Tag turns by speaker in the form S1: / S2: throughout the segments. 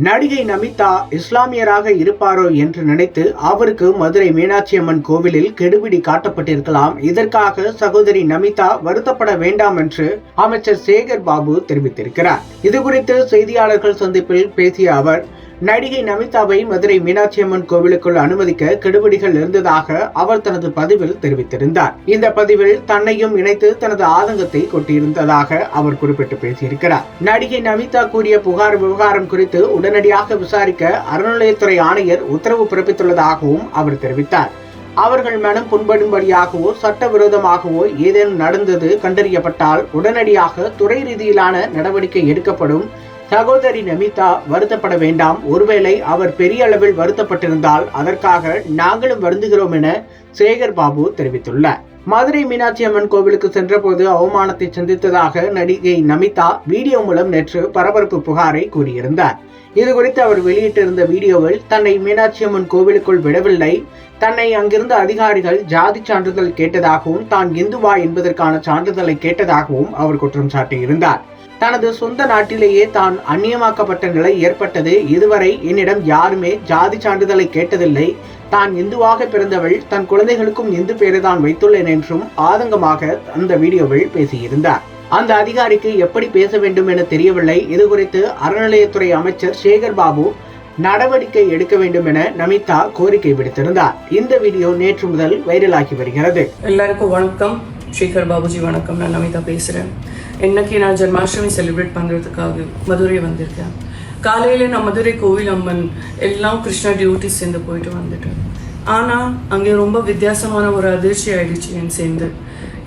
S1: நடிகை நமிதா இஸ்லாமியராக இருப்பாரோ என்று நினைத்து அவருக்கு மதுரை மீனாட்சி அம்மன் கோவிலில் கெடுபிடி காட்டப்பட்டிருக்கலாம். இதற்காக சகோதரி நமிதா வருத்தப்பட வேண்டாம் என்று அமைச்சர் சேகர் பாபு தெரிவித்திருக்கிறார். இதுகுறித்து செய்தியாளர்கள் சந்திப்பில் பேசிய அவர், நடிகை நமிதாவை மதுரை மீனாட்சி அம்மன் கோவிலுக்குள் அனுமதிக்க கெடுபிடிகள் இருந்ததாக அவர் தனது பதிவில் தெரிவித்திருந்தார். இந்த பதிவில் தன்னையும் இணைத்து தனது ஆதங்கத்தை கொட்டியிருந்ததாக அவர் குறிப்பிட்டு பேசியிருக்கிறார். நடிகை நமிதா கூறிய புகார் விவகாரம் குறித்து உடனடியாக விசாரிக்க அறநிலையத்துறை ஆணையர் உத்தரவு பிறப்பித்துள்ளதாகவும் அவர் தெரிவித்தார். அவர்கள் மனம் புண்படும்படியாகவோ சட்டவிரோதமாகவோ ஏதேனும் நடந்தது கண்டறியப்பட்டால் உடனடியாக துறை ரீதியிலான நடவடிக்கை எடுக்கப்படும். சகோதரி நமிதா வருத்தப்பட வேண்டாம். ஒருவேளை அவர் பெரிய அளவில் வருத்தப்பட்டிருந்தால் அதற்காக நாங்களும் வருந்துகிறோம் என சேகர் பாபு தெரிவித்துள்ளார். மதுரை மீனாட்சி அம்மன் கோவிலுக்கு சென்றபோது அவமானத்தை சந்தித்ததாக நடிகை நமிதா வீடியோ மூலம் நேற்று பரபரப்பு புகாரை கூறியிருந்தார். இதுகுறித்து அவர் வெளியிட்டிருந்த வீடியோவில் தன்னை மீனாட்சி அம்மன் கோவிலுக்குள் விடவில்லை, தன்னை அங்கிருந்த அதிகாரிகள் ஜாதி சான்றிதழ் கேட்டதாகவும் தான் இந்துவா என்பதற்கான சான்றிதழை கேட்டதாகவும் அவர் குற்றம் சாட்டியிருந்தார். தனது சொந்த நாட்டிலேயே தான் அந்நியமாக்கப்பட்ட நிலை ஏற்பட்டது. இதுவரை என்னிடம் யாருமே ஜாதி சான்றிதழை கேட்டதில்லை. தான் இந்துவாக பிறந்தவள், தன் குழந்தைகளுக்கும் இந்து பேரை தான் வைத்துள்ளேன் என்றும் ஆதங்கமாக அந்த வீடியோவில் பேசியிருந்தார். அந்த அதிகாரிக்கு எப்படி பேச வேண்டும் என தெரியவில்லை. இதுகுறித்து அறநிலையத்துறை அமைச்சர் சேகர் பாபு நடவடிக்கை எடுக்க வேண்டும் என நமிதா கோரிக்கை விடுத்திருந்தார். இந்த வீடியோ நேற்று முதல் வைரலாகி வருகிறது.
S2: எல்லாருக்கும் வணக்கம். சேகர் பாபுஜி வணக்கம். நான் நமிதா பேசுகிறேன். இன்னைக்கு நான் ஜென்மாஷ்டமி செலிப்ரேட் பண்ணுறதுக்காக மதுரை வந்திருக்கேன். காலையில் நான் மதுரை கோவில் அம்மன் எல்லாம் கிருஷ்ணா டியூட்டி சேர்ந்து போயிட்டு வந்துட்டேன். ஆனால் அங்கே ரொம்ப வித்தியாசமான ஒரு அதிர்ச்சி ஆயிடுச்சு என் சேர்ந்து.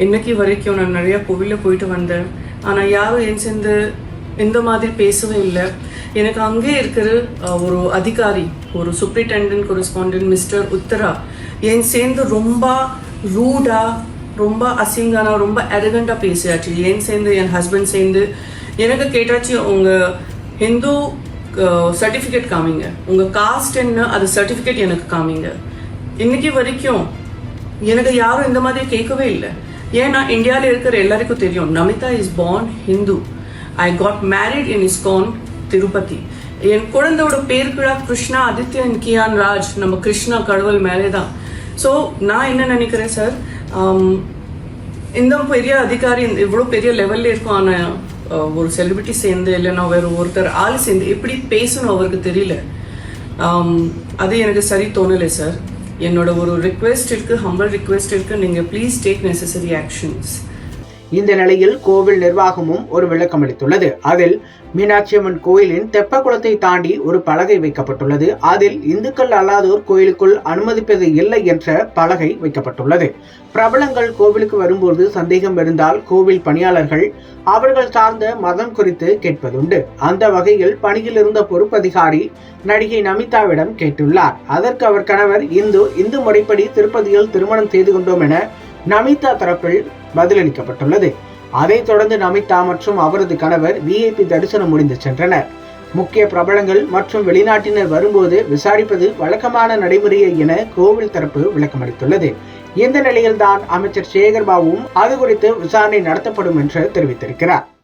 S2: இன்னைக்கு வரைக்கும் நான் நிறையா கோவிலில் போயிட்டு வந்தேன். ஆனால் யாரும் என் சேர்ந்து இந்த மாதிரி பேசவே இல்லை. எனக்கு அங்கே இருக்கிற ஒரு அதிகாரி, ஒரு சூப்பரிண்டெண்டன்ட் கொரஸ்பாண்டன்ட் மிஸ்டர் உத்தரா என் சேர்ந்து ரொம்ப ரூடாக, ரொம்ப அசிங்கானா, ரொம்ப அரகண்டாக பேசியாச்சு. ஏன் சேர்ந்து என் ஹஸ்பண்ட் சேர்ந்து எனக்கு கேட்டாச்சு, உங்கள் ஹிந்து சர்டிஃபிகேட் காமிங்க, உங்கள் காஸ்ட் என்ன அது சர்டிஃபிகேட் எனக்கு காமிங்க. இன்னைக்கு வரைக்கும் எனக்கு யாரும் இந்த மாதிரி கேட்கவே இல்லை. ஏன்னா இந்தியாவில் இருக்கிற எல்லாருக்கும் தெரியும், Namitha is born Hindu. I got married in ISKCON Tirupati. என் குழந்தையோட பேர் கூட கிருஷ்ணா ஆதித்யன் கியான் ராஜ். நம்ம கிருஷ்ணா கடவுள் மேலே தான். ஸோ நான் என்ன நினைக்கிறேன் சார், இந்த பெரிய அதிகாரி இவ்வளோ பெரிய லெவலில் இருக்கும், ஆனால் ஒரு செலிபிரிட்டி சேர்ந்து இல்லைன்னா வேறு ஒருத்தர் ஆள் சேர்ந்து எப்படி பேசணும் அவருக்கு தெரியல. அது எனக்கு சரி தோணலை சார். என்னோட ஒரு ரிக்வெஸ்ட் இருக்குது, ஹம்பிள் ரிக்வெஸ்ட் இருக்குது, நீங்கள் ப்ளீஸ் டேக் நெசசரி ஆக்ஷன்ஸ்.
S1: இந்த நிலையில் கோவில் நிர்வாகமும் ஒரு விளக்கம் அளித்துள்ளது. அதில் மீனாட்சி அம்மன் கோயிலின் தெப்பக்குளத்தை தாண்டி ஒரு பலகை வைக்கப்பட்டுள்ளது. அதில் இந்துக்கள் அல்லாதோர் கோயிலுக்குள் அனுமதிப்பது இல்லை என்ற பலகை வைக்கப்பட்டுள்ளது. பிரபலங்கள் கோவிலுக்கு வரும்போது சந்தேகம் இருந்தால் கோவில் பணியாளர்கள் அவர்கள் சார்ந்த மதம் குறித்து கேட்பதுண்டு. அந்த வகையில் பணியில் இருந்த பொறுப்பதிகாரி நடிகை நமிதாவிடம் கேட்டுள்ளார். அதற்கு அவர் கணவர் இந்து முறைப்படி திருப்பதியில் திருமணம் செய்து கொண்டோம் என நமிதா தரப்பில் பதிலளிக்கப்பட்டுள்ளது. அதைத் தொடர்ந்து நமிதா மற்றும் அவரது கணவர் VIP தரிசனம் முடிந்து சென்றனர். முக்கிய பிரபலங்கள் மற்றும் வெளிநாட்டினர் வரும்போது விசாரிப்பது வழக்கமான நடைமுறையை என கோவில் தரப்பு விளக்கமளித்துள்ளது. இந்த நிலையில்தான் அமைச்சர் சேகர் பாபுவும் அது குறித்து விசாரணை நடத்தப்படும் என்று தெரிவித்திருக்கிறார்.